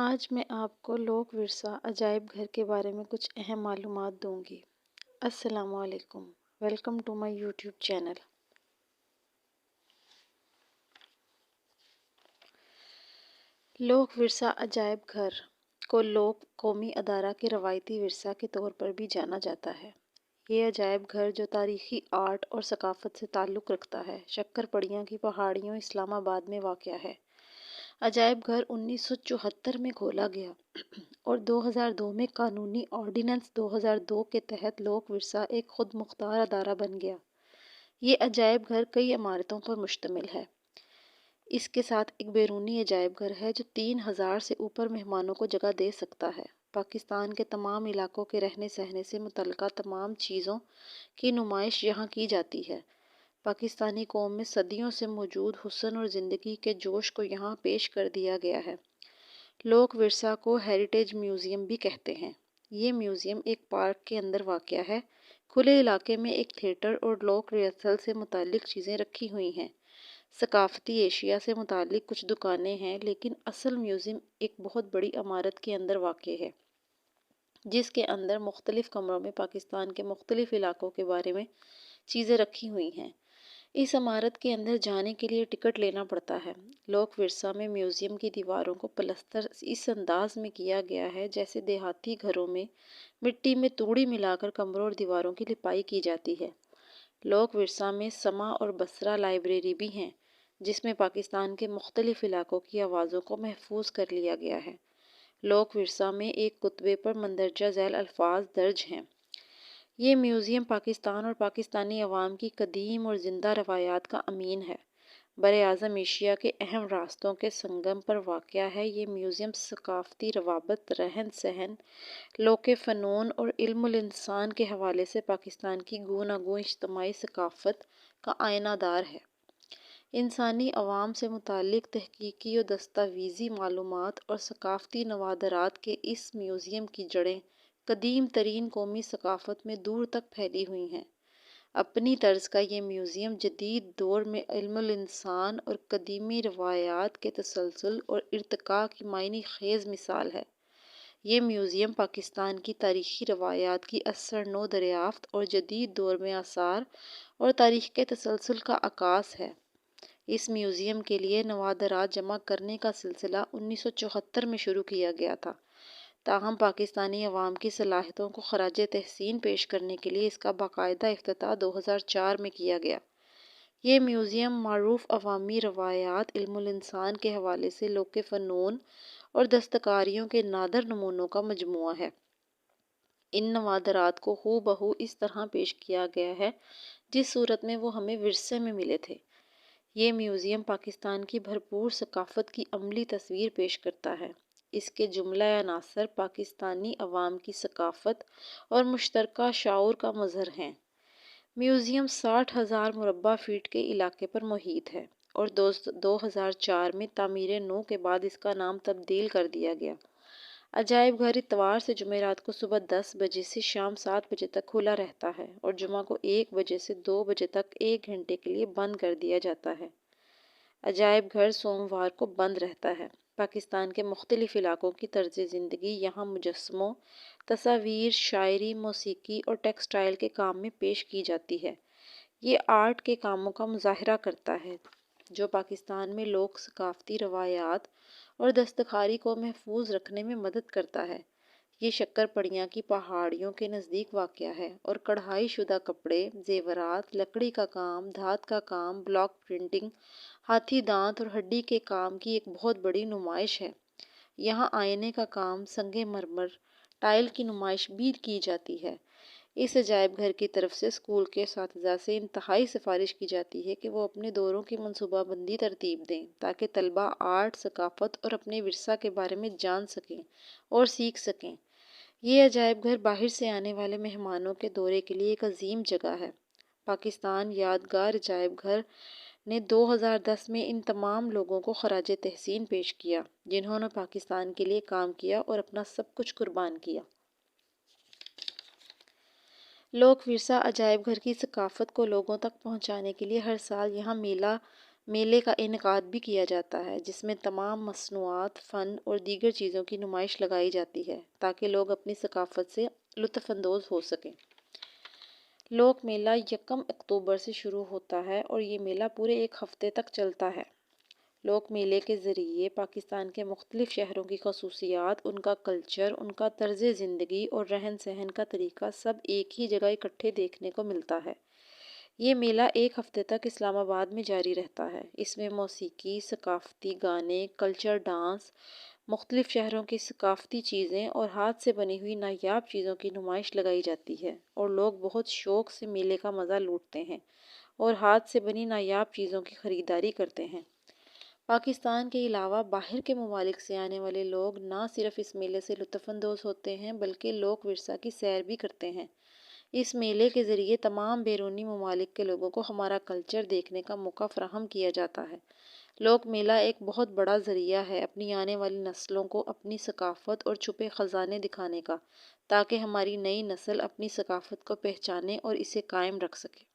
آج میں آپ کو لوک ورثہ عجائب گھر کے بارے میں کچھ اہم معلومات دوں گی۔ السلام علیکم، welcome to my YouTube channel. Lok Virsa عجائب گھر کو لوک قومی ادارہ کے روایتی ورثہ کے طور پر بھی جانا جاتا ہے۔ یہ عجائب گھر جو تاریخی آرٹ اور ثقافت سے تعلق رکھتا ہے، شکر پڑیاں کی پہاڑیوں اسلام آباد میں واقع ہے۔ عجائب گھر 1974 میں کھولا گیا اور 2002 میں قانونی آرڈیننس 2002 کے تحت لوک ورثہ ایک خود مختار ادارہ بن گیا۔ یہ عجائب گھر کئی عمارتوں پر مشتمل ہے۔ اس کے ساتھ ایک بیرونی عجائب گھر ہے جو 3000 سے اوپر مہمانوں کو جگہ دے سکتا ہے۔ پاکستان کے تمام علاقوں کے رہنے سہنے سے متعلقہ تمام چیزوں کی نمائش یہاں کی جاتی ہے۔ پاکستانی قوم میں صدیوں سے موجود حسن اور زندگی کے جوش کو یہاں پیش کر دیا گیا ہے۔ لوک ورثہ کو ہیریٹیج میوزیم بھی کہتے ہیں۔ یہ میوزیم ایک پارک کے اندر واقع ہے۔ کھلے علاقے میں ایک تھیٹر اور لوک ریہرسل سے متعلق چیزیں رکھی ہوئی ہیں۔ ثقافتی اشیاء سے متعلق کچھ دکانیں ہیں، لیکن اصل میوزیم ایک بہت بڑی عمارت کے اندر واقع ہے، جس کے اندر مختلف کمروں میں پاکستان کے مختلف علاقوں کے بارے میں چیزیں رکھی ہوئی ہیں۔ اس عمارت کے اندر جانے کے لیے ٹکٹ لینا پڑتا ہے۔ لوک ورثہ میں میوزیم کی دیواروں کو پلستر اس انداز میں کیا گیا ہے جیسے دیہاتی گھروں میں مٹی میں توڑی ملا کر کمروں اور دیواروں کی لپائی کی جاتی ہے۔ لوک ورثہ میں سما اور بصرہ لائبریری بھی ہیں، جس میں پاکستان کے مختلف علاقوں کی آوازوں کو محفوظ کر لیا گیا ہے۔ لوک ورثہ میں ایک کتبے پر مندرجہ ذیل الفاظ درج ہیں۔ یہ میوزیم پاکستان اور پاکستانی عوام کی قدیم اور زندہ روایات کا امین ہے۔ براعظم ایشیا کے اہم راستوں کے سنگم پر واقع ہے۔ یہ میوزیم ثقافتی روابط، رہن سہن، لوک فنون اور علم الانسان کے حوالے سے پاکستان کی گوناگوں اجتماعی ثقافت کا آئینہ دار ہے۔ انسانی عوام سے متعلق تحقیقی و دستاویزی معلومات اور ثقافتی نوادرات کے اس میوزیم کی جڑیں قدیم ترین قومی ثقافت میں دور تک پھیلی ہوئی ہیں۔ اپنی طرز کا یہ میوزیم جدید دور میں علم الانسان اور قدیمی روایات کے تسلسل اور ارتقاء کی معنی خیز مثال ہے۔ یہ میوزیم پاکستان کی تاریخی روایات کی اثر نو دریافت اور جدید دور میں آثار اور تاریخ کے تسلسل کا عکاس ہے۔ اس میوزیم کے لیے نوادرات جمع کرنے کا سلسلہ 1974 میں شروع کیا گیا تھا، تاہم پاکستانی عوام کی صلاحیتوں کو خراج تحسین پیش کرنے کے لیے اس کا باقاعدہ افتتاح 2004 میں کیا گیا۔ یہ میوزیم معروف عوامی روایات، علم الانسان کے حوالے سے لوک فنون اور دستکاریوں کے نادر نمونوں کا مجموعہ ہے۔ ان نوادرات کو ہو بہو اس طرح پیش کیا گیا ہے جس صورت میں وہ ہمیں ورثے میں ملے تھے۔ یہ میوزیم پاکستان کی بھرپور ثقافت کی عملی تصویر پیش کرتا ہے۔ اس کے جملہ عناصر پاکستانی عوام کی ثقافت اور مشترکہ شعور کا مظہر ہیں۔ میوزیم 60,000 مربع فٹ کے علاقے پر محیط ہے اور 2004 میں تعمیر نو کے بعد اس کا نام تبدیل کر دیا گیا۔ عجائب گھر اتوار سے جمعرات کو صبح 10 بجے سے شام 7 بجے تک کھلا رہتا ہے اور جمعہ کو 1 بجے سے 2 بجے تک 1 گھنٹے کے لیے بند کر دیا جاتا ہے۔ عجائب گھر سوموار کو بند رہتا ہے۔ پاکستان کے مختلف علاقوں کی طرز زندگی یہاں مجسموں، تصاویر، شاعری، موسیقی اور ٹیکسٹائل کے کام میں پیش کی جاتی ہے۔ یہ آرٹ کے کاموں کا مظاہرہ کرتا ہے جو پاکستان میں لوک ثقافتی روایات اور دستکاری کو محفوظ رکھنے میں مدد کرتا ہے۔ یہ شکر پڑیاں کی پہاڑیوں کے نزدیک واقع ہے اور کڑھائی شدہ کپڑے، زیورات، لکڑی کا کام، دھات کا کام، بلاک پرنٹنگ، ہاتھی دانت اور ہڈی کے کام کی ایک بہت بڑی نمائش ہے۔ یہاں آئینے کا کام، سنگ مرمر، ٹائل کی نمائش بھی کی جاتی ہے۔ اس عجائب گھر کی طرف سے اسکول کے اساتذہ سے انتہائی سفارش کی جاتی ہے کہ وہ اپنے دوروں کی منصوبہ بندی ترتیب دیں تاکہ طلبہ آرٹ، ثقافت اور اپنے ورثہ کے بارے میں جان سکیں اور سیکھ سکیں۔ یہ عجائب گھر باہر سے آنے والے مہمانوں کے دورے کے لیے ایک عظیم جگہ ہے۔ پاکستان یادگار عجائب گھر نے 2010 میں ان تمام لوگوں کو خراج تحسین پیش کیا جنہوں نے پاکستان کے لیے کام کیا اور اپنا سب کچھ قربان کیا۔ لوک ورثہ عجائب گھر کی ثقافت کو لوگوں تک پہنچانے کے لیے ہر سال یہاں میلہ میلے کا انعقاد بھی کیا جاتا ہے جس میں تمام مصنوعات، فن اور دیگر چیزوں کی نمائش لگائی جاتی ہے تاکہ لوگ اپنی ثقافت سے لطف اندوز ہو سکیں۔ لوک میلہ یکم اکتوبر سے شروع ہوتا ہے اور یہ میلہ پورے ایک ہفتے تک چلتا ہے۔ لوک میلے کے ذریعے پاکستان کے مختلف شہروں کی خصوصیات، ان کا کلچر، ان کا طرز زندگی اور رہن سہن کا طریقہ سب ایک ہی جگہ اکٹھے دیکھنے کو ملتا ہے۔ یہ میلہ ایک ہفتے تک اسلام آباد میں جاری رہتا ہے۔ اس میں موسیقی، ثقافتی گانے، کلچر ڈانس، مختلف شہروں کی ثقافتی چیزیں اور ہاتھ سے بنی ہوئی نایاب چیزوں کی نمائش لگائی جاتی ہے اور لوگ بہت شوق سے میلے کا مزہ لوٹتے ہیں اور ہاتھ سے بنی نایاب چیزوں کی خریداری کرتے ہیں۔ پاکستان کے علاوہ باہر کے ممالک سے آنے والے لوگ نہ صرف اس میلے سے لطف اندوز ہوتے ہیں بلکہ لوک ورثہ کی سیر بھی کرتے ہیں۔ اس میلے کے ذریعے تمام بیرونی ممالک کے لوگوں کو ہمارا کلچر دیکھنے کا موقع فراہم کیا جاتا ہے۔ لوک میلہ ایک بہت بڑا ذریعہ ہے اپنی آنے والی نسلوں کو اپنی ثقافت اور چھپے خزانے دکھانے کا، تاکہ ہماری نئی نسل اپنی ثقافت کو پہچانے اور اسے قائم رکھ سکے۔